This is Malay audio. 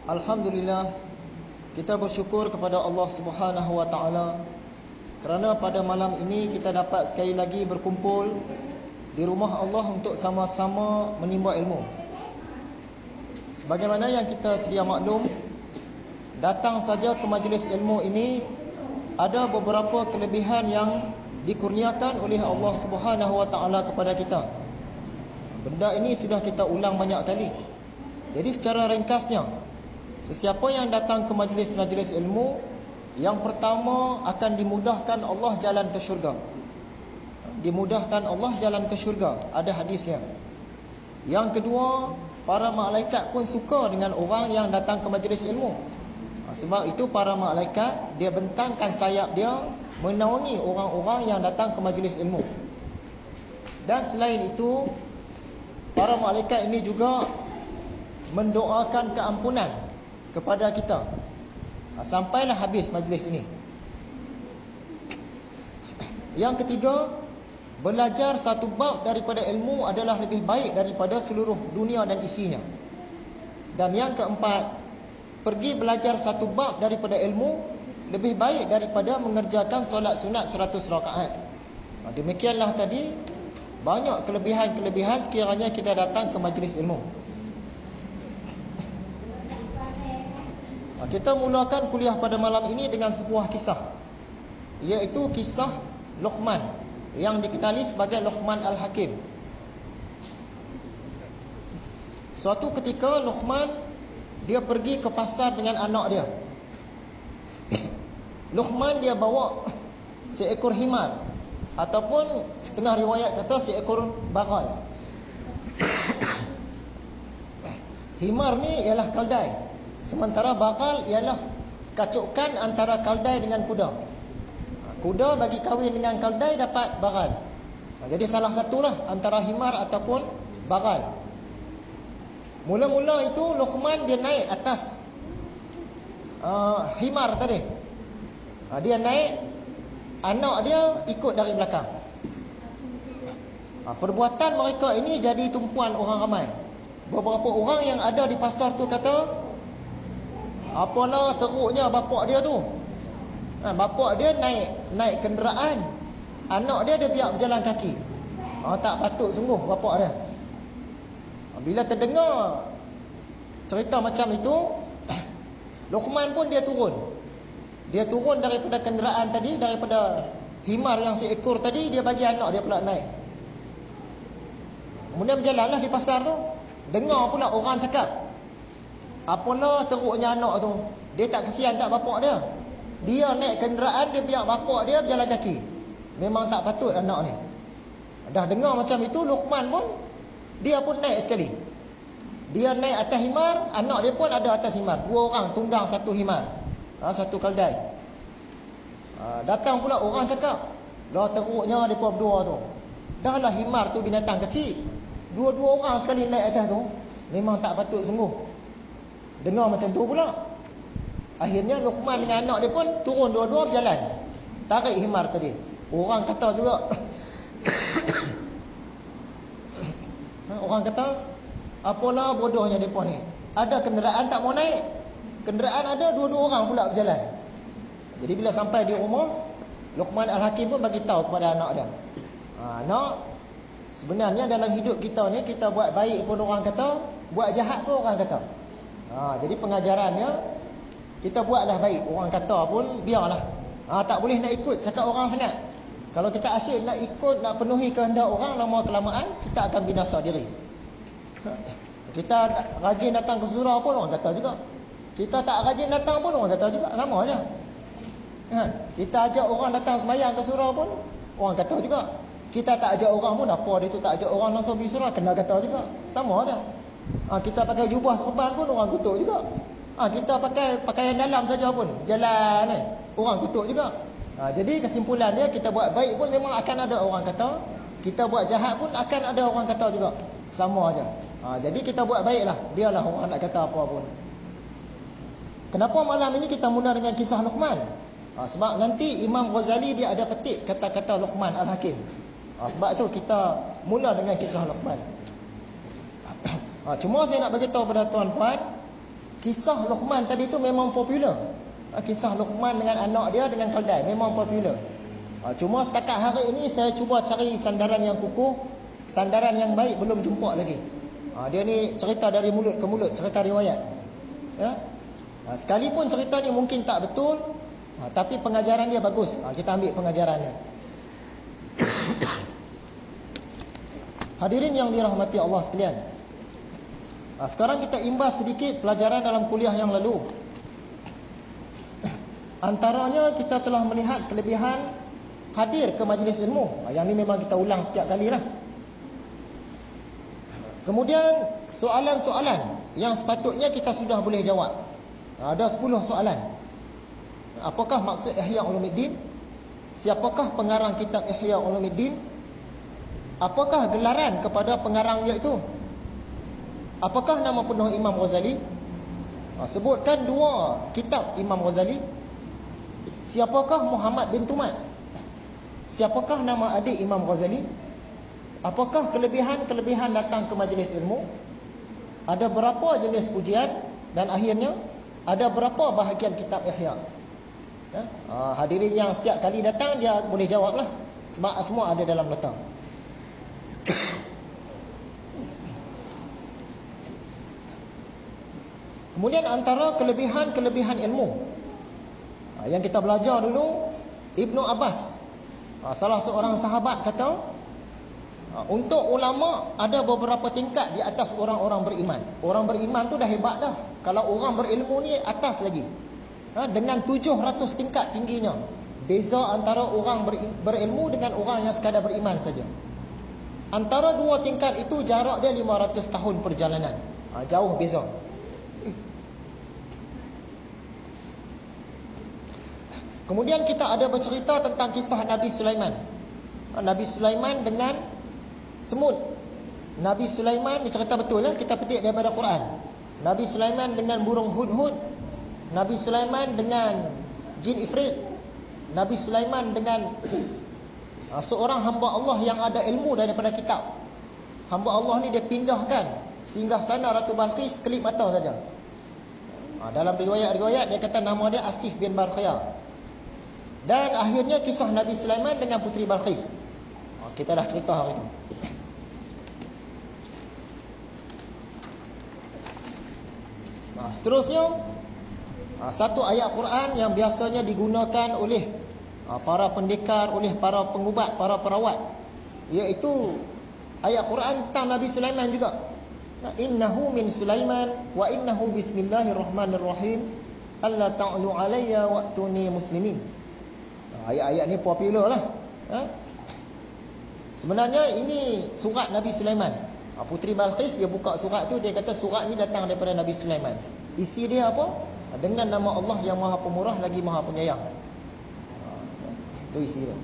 Alhamdulillah, kita bersyukur kepada Allah Subhanahu wa taala kerana pada malam ini kita dapat sekali lagi berkumpul di rumah Allah untuk sama-sama menimba ilmu. Sebagaimana yang kita sedia maklum, datang saja ke majlis ilmu ini ada beberapa kelebihan yang dikurniakan oleh Allah Subhanahu wa taala kepada kita. Benda ini sudah kita ulang banyak kali. Jadi secara ringkasnya, sesiapa yang datang ke majlis-majlis ilmu, yang pertama akan dimudahkan Allah jalan ke syurga. Dimudahkan Allah jalan ke syurga, ada hadisnya. Yang kedua, para malaikat pun suka dengan orang yang datang ke majlis ilmu. Sebab itu para malaikat dia bentangkan sayap dia menaungi orang-orang yang datang ke majlis ilmu. Dan selain itu, para malaikat ini juga mendoakan keampunan kepada kita sampailah habis majlis ini. Yang ketiga, belajar satu bab daripada ilmu adalah lebih baik daripada seluruh dunia dan isinya. Dan yang keempat, pergi belajar satu bab daripada ilmu lebih baik daripada mengerjakan solat sunat 100 rakaat. Demikianlah tadi banyak kelebihan-kelebihan sekiranya kita datang ke majlis ilmu. Kita mulakan kuliah pada malam ini dengan sebuah kisah, iaitu kisah Luqman yang dikenali sebagai Luqman Al-Hakim. Suatu ketika Luqman dia pergi ke pasar dengan anak dia. Luqman dia bawa seekor himar, ataupun setengah riwayat kata seekor bagal. Himar ni ialah keldai, sementara bakal ialah kacukan antara keldai dengan kuda. Kuda bagi kahwin dengan keldai dapat bakal. Jadi salah satulah antara himar ataupun bakal. Mula-mula itu Luqman dia naik atas himar tadi. Dia naik, anak dia ikut dari belakang. Perbuatan mereka ini jadi tumpuan orang ramai. Beberapa orang yang ada di pasar tu kata, apalah teruknya bapak dia tu. Bapak dia naik kenderaan, anak dia biar berjalan kaki. Tak patut sungguh bapak dia. Bila terdengar cerita macam itu, Luqman pun dia turun. Dia turun daripada kenderaan tadi, daripada himar yang seekor tadi, dia bagi anak dia pula naik. Kemudian berjalanlah di pasar tu. Dengar pula orang cakap, apalah teruknya anak tu. Dia tak kesian kat bapak dia. Dia naik kenderaan, dia biar bapak dia berjalan kaki. Memang tak patut anak ni. Dah dengar macam itu, Luqman pun dia pun naik sekali. Dia naik atas himar, anak dia pun ada atas himar. Dua orang tunggang satu himar, satu keldai. Datang pula orang cakap, dah teruknya mereka berdua tu. Dah lah himar tu binatang kecil, dua-dua orang sekali naik atas tu. Memang tak patut sungguh. Dengar macam tu pula, akhirnya Luqman dengan anak dia pun turun dua-dua berjalan, tarik himar tadi. Orang kata juga orang kata, apalah bodohnya mereka ni. Ada kenderaan tak mau naik, kenderaan ada, dua-dua orang pula berjalan. Jadi bila sampai di rumah, Luqman Al-Hakim pun bagi tahu kepada anak dia, nak, sebenarnya dalam hidup kita ni, kita buat baik pun orang kata, buat jahat pun orang kata. Jadi pengajarannya, kita buatlah baik, orang kata pun biarlah. Tak boleh nak ikut cakap orang sangat. Kalau kita asyik nak ikut, nak penuhi kehendak orang, lama kelamaan kita akan binasa diri. Kita rajin datang ke surau pun orang kata juga. Kita tak rajin datang pun orang kata juga. Sama aja. Kita ajak orang datang sembahyang ke surau pun orang kata juga. Kita tak ajak orang pun, apa dia tu tak ajak orang langsung pergi surau, kena kata juga. Sama aja. Kita pakai jubah serban pun orang kutuk juga. Kita pakai pakaian dalam saja pun jalan orang kutuk juga. Jadi kesimpulan dia, kita buat baik pun memang akan ada orang kata, kita buat jahat pun akan ada orang kata juga. Sama aja. Jadi kita buat baiklah, biarlah orang nak kata apa pun. Kenapa malam ini kita mula dengan kisah Luqman? Sebab nanti Imam Ghazali dia ada petik kata-kata Luqman Al-Hakim. Sebab itu kita mula dengan kisah Luqman. Cuma saya nak bagi tahu pada tuan-puan, Kisah Luqman tadi tu memang popular. Kisah Luqman dengan anak dia dengan keldai memang popular. Cuma setakat hari ini saya cuba cari sandaran yang kukuh, sandaran yang baik belum jumpa lagi. Dia ni cerita dari mulut ke mulut, cerita riwayat. Ya. Sekalipun cerita ni mungkin tak betul, tapi pengajaran dia bagus. Kita ambil pengajarannya. Hadirin yang dirahmati Allah sekalian. Sekarang kita imbas sedikit pelajaran dalam kuliah yang lalu. Antaranya kita telah melihat kelebihan hadir ke majlis ilmu. Yang ni memang kita ulang setiap kali lah. Kemudian soalan-soalan yang sepatutnya kita sudah boleh jawab. Ada 10 soalan. Apakah maksud Ihya Ulumuddin? Siapakah pengarang kitab Ihya Ulumuddin? Apakah gelaran kepada pengarangnya itu? Apakah nama penuh Imam Ghazali? Sebutkan 2 kitab Imam Ghazali. Siapakah Muhammad bin Tumat? Siapakah nama adik Imam Ghazali? Apakah kelebihan-kelebihan datang ke majlis ilmu? Ada berapa jenis pujian? Dan akhirnya, ada berapa bahagian kitab Ihya? Ya? Hadirin yang setiap kali datang, dia boleh jawab lah. Sebab semua ada dalam nota. Kemudian antara kelebihan-kelebihan ilmu yang kita belajar dulu, Ibnu Abbas, salah seorang sahabat, kata untuk ulama ada beberapa tingkat di atas orang-orang beriman. Orang beriman tu dah hebat dah. Kalau orang berilmu ni atas lagi. Dengan 700 tingkat tingginya. Beza antara orang berilmu dengan orang yang sekadar beriman saja. Antara 2 tingkat itu jarak dia 500 tahun perjalanan. Jauh beza. Kemudian kita ada bercerita tentang kisah Nabi Sulaiman. Nabi Sulaiman dengan semut. Nabi Sulaiman, ni cerita betul lah, kita petik daripada Quran. Nabi Sulaiman dengan burung hudhud. Nabi Sulaiman dengan jin ifrit. Nabi Sulaiman dengan seorang hamba Allah yang ada ilmu daripada kitab. Hamba Allah ni dia pindahkan singgah sana Ratu Balqis kelip mata saja. Dalam riwayat-riwayat dia kata nama dia Asif bin Barkhiyar. Dan akhirnya kisah Nabi Sulaiman dengan Puteri Balqis. Kita dah cerita hari itu. Seterusnya, satu ayat Quran yang biasanya digunakan oleh para pendekar, oleh para pengubat, para perawat, iaitu ayat Quran tentang Nabi Sulaiman juga. Innahu min Sulaiman wa innahu bismillahirrahmanirrahim alla ta'lu alayya wa'tuni muslimin. Ayat-ayat ni popular lah. Sebenarnya ini surat Nabi Sulaiman. Puteri Balqis dia buka surat tu, dia kata surat ni datang daripada Nabi Sulaiman. Isi dia apa? Dengan nama Allah yang Maha Pemurah lagi Maha Penyayang. Itu isi dia.